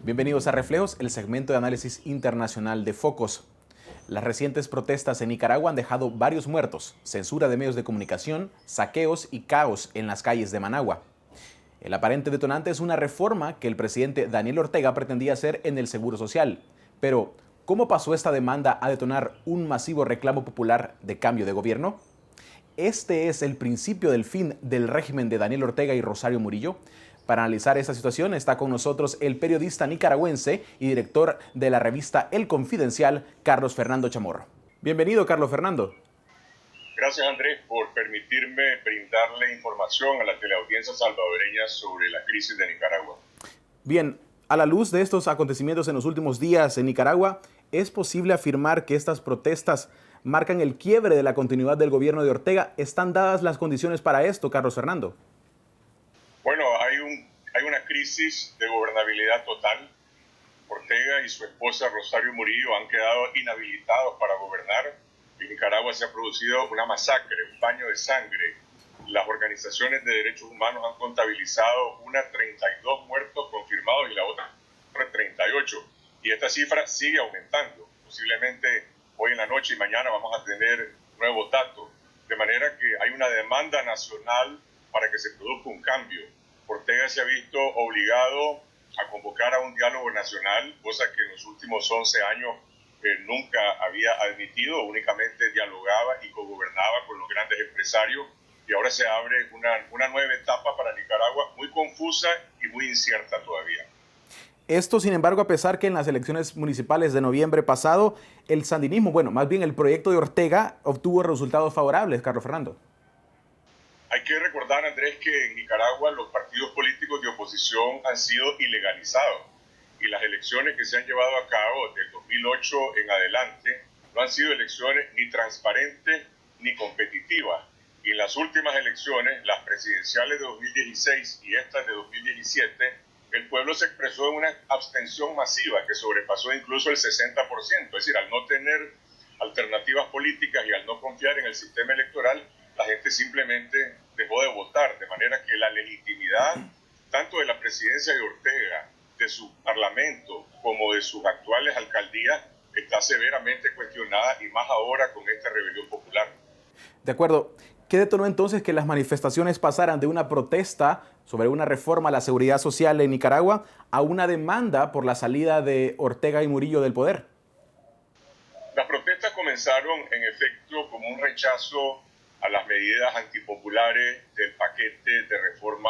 Bienvenidos a Reflejos, el segmento de análisis internacional de Focos. Las recientes protestas en Nicaragua han dejado varios muertos, censura de medios de comunicación, saqueos y caos en las calles de Managua. El aparente detonante es una reforma que el presidente Daniel Ortega pretendía hacer en el Seguro Social. Pero, ¿cómo pasó esta demanda a detonar un masivo reclamo popular de cambio de gobierno? ¿Este es el principio del fin del régimen de Daniel Ortega y Rosario Murillo? Para analizar esta situación está con nosotros el periodista nicaragüense y director de la revista El Confidencial, Carlos Fernando Chamorro. Bienvenido, Carlos Fernando. Gracias, Andrés, por permitirme brindarle información a la teleaudiencia salvadoreña sobre la crisis de Nicaragua. Bien, a la luz de estos acontecimientos en los últimos días en Nicaragua, ¿es posible afirmar que estas protestas marcan el quiebre de la continuidad del gobierno de Ortega? ¿Están dadas las condiciones para esto, Carlos Fernando? Bueno, hay una crisis de gobernabilidad total. Ortega y su esposa Rosario Murillo han quedado inhabilitados para gobernar. En Nicaragua se ha producido una masacre, un baño de sangre. Las organizaciones de derechos humanos han contabilizado 32 muertos confirmados y la otra 38. Y esta cifra sigue aumentando. Posiblemente hoy en la noche y mañana vamos a tener nuevos datos. De manera que hay una demanda nacional para que se produzca un cambio. Ortega se ha visto obligado a convocar a un diálogo nacional, cosa que en los últimos 11 años nunca había admitido, únicamente dialogaba y cogobernaba con los grandes empresarios, y ahora se abre una nueva etapa para Nicaragua, muy confusa y muy incierta todavía. Esto, sin embargo, a pesar que en las elecciones municipales de noviembre pasado, el sandinismo, bueno, más bien el proyecto de Ortega, obtuvo resultados favorables, Carlos Fernando. Hay que recordar, Andrés, que en Nicaragua los partidos políticos de oposición han sido ilegalizados y las elecciones que se han llevado a cabo desde el 2008 en adelante no han sido elecciones ni transparentes ni competitivas. Y en las últimas elecciones, las presidenciales de 2016 y estas de 2017, el pueblo se expresó en una abstención masiva que sobrepasó incluso el 60%. Es decir, al no tener alternativas políticas y al no confiar en el sistema electoral, la gente simplemente dejó de votar, de manera que la legitimidad tanto de la presidencia de Ortega, de su parlamento, como de sus actuales alcaldías está severamente cuestionada, y más ahora con esta rebelión popular. De acuerdo. ¿Qué detonó entonces que las manifestaciones pasaran de una protesta sobre una reforma a la seguridad social en Nicaragua a una demanda por la salida de Ortega y Murillo del poder? Las protestas comenzaron en efecto como un rechazo a las medidas antipopulares del paquete de reforma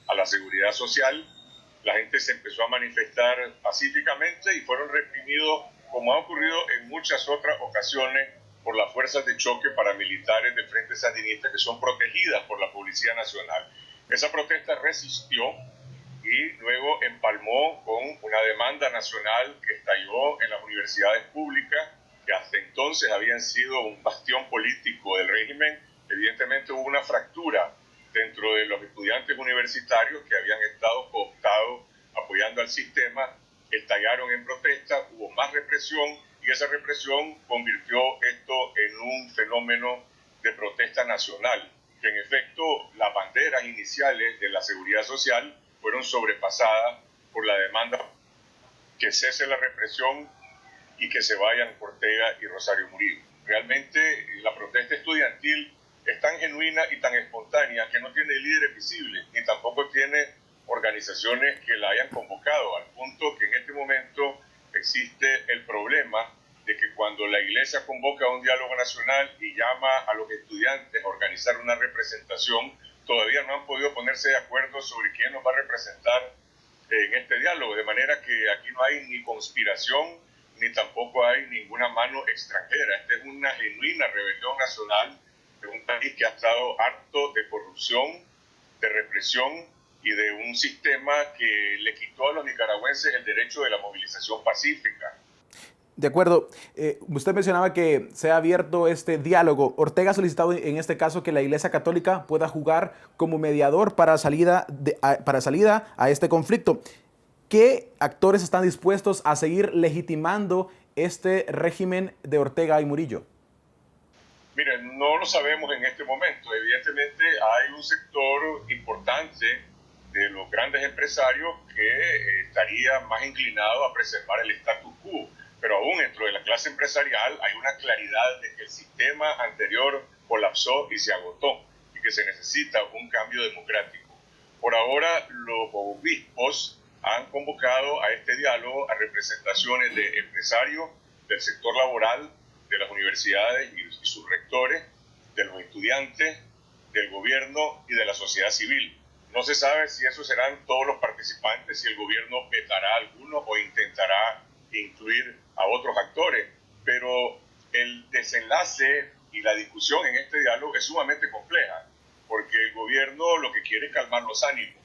a la seguridad social. La gente se empezó a manifestar pacíficamente y fueron reprimidos, como ha ocurrido en muchas otras ocasiones, por las fuerzas de choque paramilitares del Frente Sandinista, que son protegidas por la Policía Nacional. Esa protesta resistió y luego empalmó con una demanda nacional que estalló en las universidades públicas, que hasta entonces habían sido un bastión político del régimen. Evidentemente hubo una fractura dentro de los estudiantes universitarios que habían estado cooptados apoyando al sistema, estallaron en protesta, hubo más represión y esa represión convirtió esto en un fenómeno de protesta nacional, que en efecto las banderas iniciales de la seguridad social fueron sobrepasadas por la demanda que cese la represión y que se vayan Ortega y Rosario Murillo. Realmente la protesta estudiantil es tan genuina y tan espontánea que no tiene líderes visibles, ni tampoco tiene organizaciones que la hayan convocado, al punto que en este momento existe el problema de que cuando la Iglesia convoca a un diálogo nacional y llama a los estudiantes a organizar una representación, todavía no han podido ponerse de acuerdo sobre quién nos va a representar en este diálogo, de manera que aquí no hay ni conspiración ni tampoco hay ninguna mano extranjera. Esta es una genuina rebelión nacional de un país que ha estado harto de corrupción, de represión y de un sistema que le quitó a los nicaragüenses el derecho de la movilización pacífica. De acuerdo. Usted mencionaba que se ha abierto este diálogo. Ortega ha solicitado en este caso que la Iglesia Católica pueda jugar como mediador para salida a este conflicto. ¿Qué actores están dispuestos a seguir legitimando este régimen de Ortega y Murillo? Miren, no lo sabemos en este momento. Evidentemente hay un sector importante de los grandes empresarios que estaría más inclinado a preservar el status quo. Pero aún dentro de la clase empresarial hay una claridad de que el sistema anterior colapsó y se agotó y que se necesita un cambio democrático. Por ahora, los obispos han convocado a este diálogo a representaciones de empresarios, del sector laboral, de las universidades y sus rectores, de los estudiantes, del gobierno y de la sociedad civil. No se sabe si esos serán todos los participantes, si el gobierno vetará a algunos o intentará incluir a otros actores, pero el desenlace y la discusión en este diálogo es sumamente compleja, porque el gobierno lo que quiere es calmar los ánimos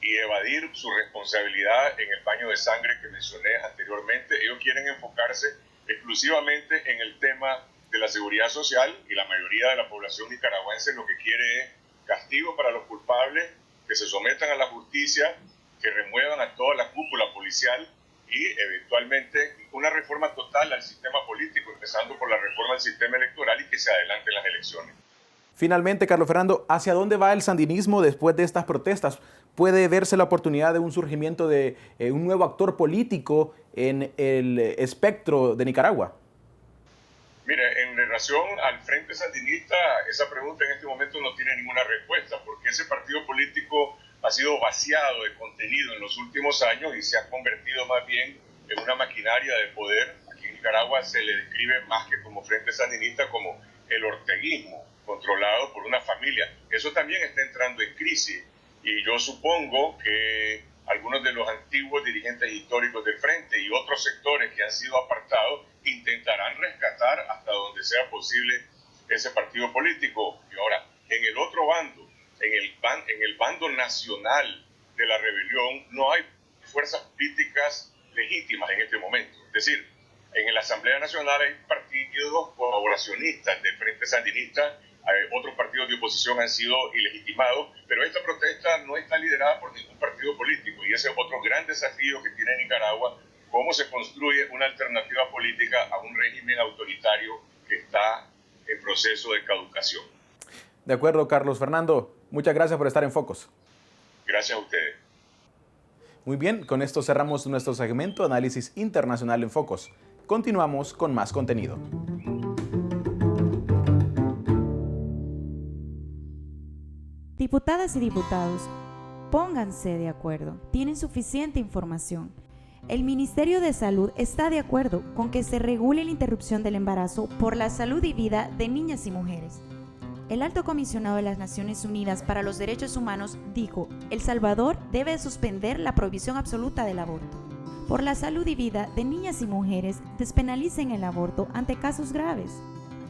y evadir su responsabilidad en el baño de sangre que mencioné anteriormente. Ellos quieren enfocarse exclusivamente en el tema de la seguridad social y la mayoría de la población nicaragüense lo que quiere es castigo para los culpables, que se sometan a la justicia, que remuevan a toda la cúpula policial y eventualmente una reforma total al sistema político, empezando por la reforma del sistema electoral y que se adelanten las elecciones. Finalmente, Carlos Fernando, ¿hacia dónde va el sandinismo después de estas protestas? ¿Puede verse la oportunidad de un surgimiento de un nuevo actor político en el espectro de Nicaragua? Mire, en relación al Frente Sandinista, esa pregunta en este momento no tiene ninguna respuesta, porque ese partido político ha sido vaciado de contenido en los últimos años y se ha convertido más bien en una maquinaria de poder. Aquí en Nicaragua se le describe más que como Frente Sandinista como el orteguismo, controlado por una familia. Eso también está entrando en crisis y yo supongo que algunos de los antiguos dirigentes históricos del Frente y otros sectores que han sido apartados intentarán rescatar hasta donde sea posible ese partido político. Y ahora, en el otro bando, en el bando nacional de la rebelión, no hay fuerzas políticas legítimas en este momento. Es decir, en la Asamblea Nacional hay partidos colaboracionistas del Frente Sandinista, otros partidos de oposición han sido ilegitimados, pero esta protesta no está liderada por ningún partido político y ese es otro gran desafío que tiene Nicaragua, cómo se construye una alternativa política a un régimen autoritario que está en proceso de caducación. De acuerdo, Carlos Fernando. Muchas gracias por estar en Focos. Gracias a ustedes. Muy bien, con esto cerramos nuestro segmento Análisis Internacional en Focos. Continuamos con más contenido. Diputadas y diputados, pónganse de acuerdo. Tienen suficiente información. El Ministerio de Salud está de acuerdo con que se regule la interrupción del embarazo por la salud y vida de niñas y mujeres. El Alto Comisionado de las Naciones Unidas para los Derechos Humanos dijo: El Salvador debe suspender la prohibición absoluta del aborto. Por la salud y vida de niñas y mujeres, despenalicen el aborto ante casos graves.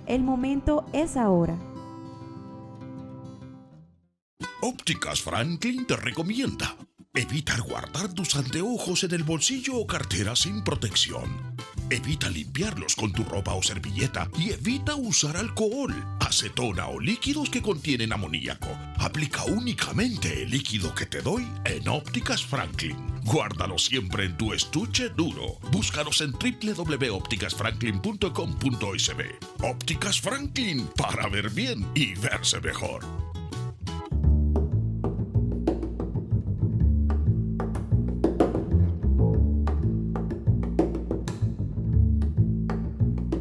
El momento es ahora. Ópticas Franklin te recomienda evitar guardar tus anteojos en el bolsillo o cartera sin protección. Evita limpiarlos con tu ropa o servilleta y evita usar alcohol, acetona o líquidos que contienen amoníaco. Aplica únicamente el líquido que te doy en Ópticas Franklin. Guárdalo siempre en tu estuche duro. Búscanos en www.opticasfranklin.com.sb. Ópticas Franklin, para ver bien y verse mejor.